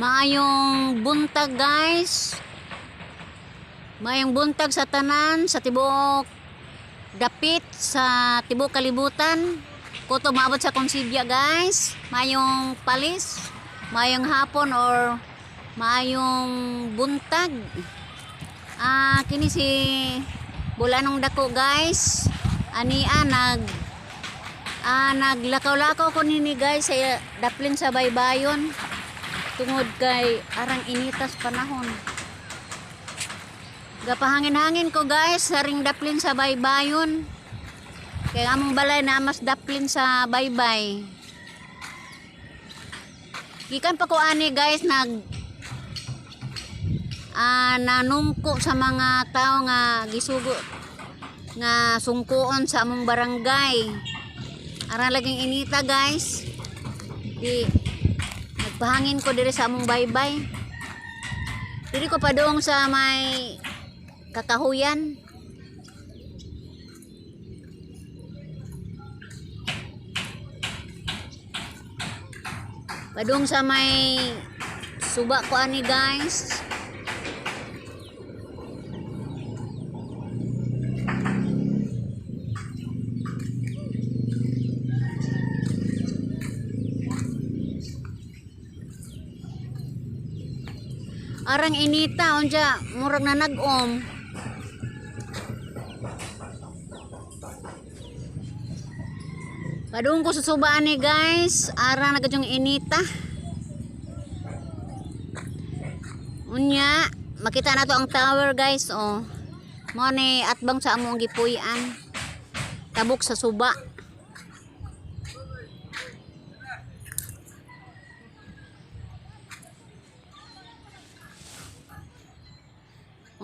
Maayong buntag guys. Maayong buntag sa tanan, sa tibok dapit, sa tibok kalibutan. Kuto maabot sa Konsibya guys. Maayong palis, maayong hapon or maayong buntag. Kini si Bulanong Dako guys. Ania naglakaw-lakaw ko nini guys sa daplin sa baybayon. Tungod kay arang initas panahon. Gapahangin-hangin ko guys sa ring daplin sa baybayon. Kaya among balay na mas daplin sa baybay. Gikan pa ko ani guys nanungko sa mga tao nga gisugo nga sungkuon sa among barangay. Aran laging inita guys. Nagpahangin ko diri sa among baybay. Diri ko padung sa may kakahuyan. Padung sa may suba ko ani guys. Arang inita unja murag na nag-om. Padung ko sa subaan ni guys, arang nagadyong inita. Unya, makita na to ang tower guys, oh. Mo ni atbang sa among gipuy-an. Tabok sa suba.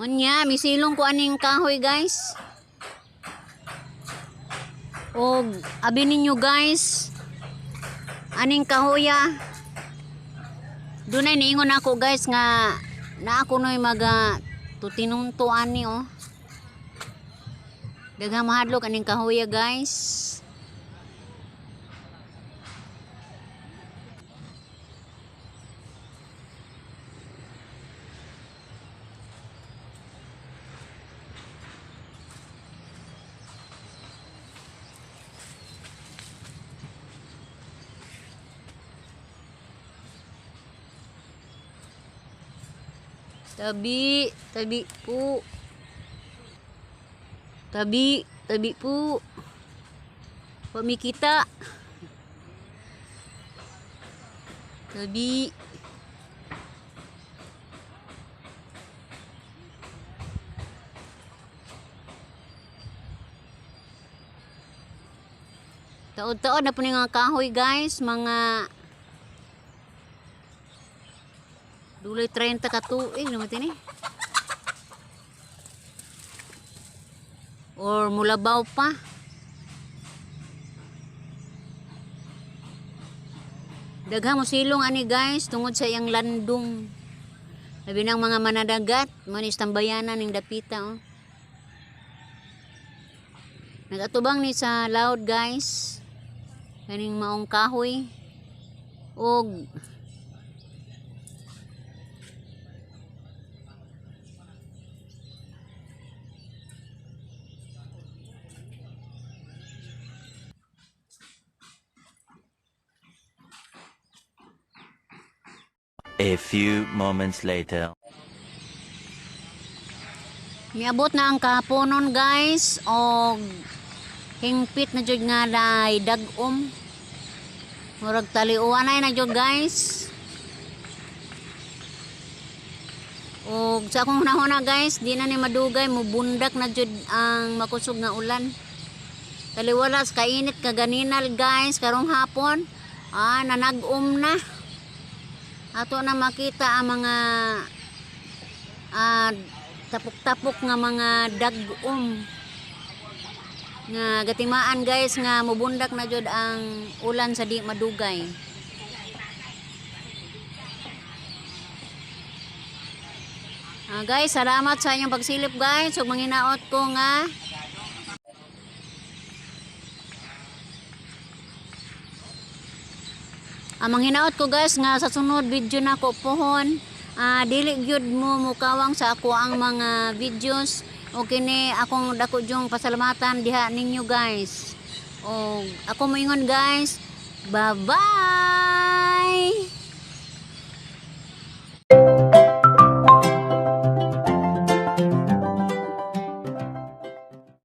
Unya, misilong ko aning kahoy guys. O abi ninyo guys, aning kahoya. Dunay niingon ako guys nga na ako noy maga tutinunto ani oh. Daghang mahadlok aning kahoya guys. Tabi po. Tabi po. Pamikita. Tabi. Taod-taod na po nga kahoy guys, mga dulay 30 ka tuig naman tini. Or mulabaw pa. Daghang mo silong ani guys tungod sa iyang landong. Labi ng mga manadagat, manis tambayanan ning dapita oh. Nagatubang ni sa loud guys. Kaning maong kahoy. Og a few moments later. miabot na ang kahaponon guys og hingpit na jud nga day dag-om. Murag taliuan na jud guys. Og sa akong hunahuna guys, di na ni madugay mubundak na jud ang makusog nga ulan. Taliwalas kainit kaganinal guys karong hapon. Nanag-om na. Ato na makita ang mga tapok-tapok nga mga dag-om nga gatimaan guys nga mubundak na jud ang ulan sa di madugay. Guys, salamat sa inyong pagsilip guys. Ug manginaot ko nga Manghinaot ko guys nga sa sunod video na ko pohon. Dili gyud mo mukawang sa ako ang mga videos. O kini akong dako jong pasalamatan diha ninyo guys. O ako moingon guys. Bye-bye.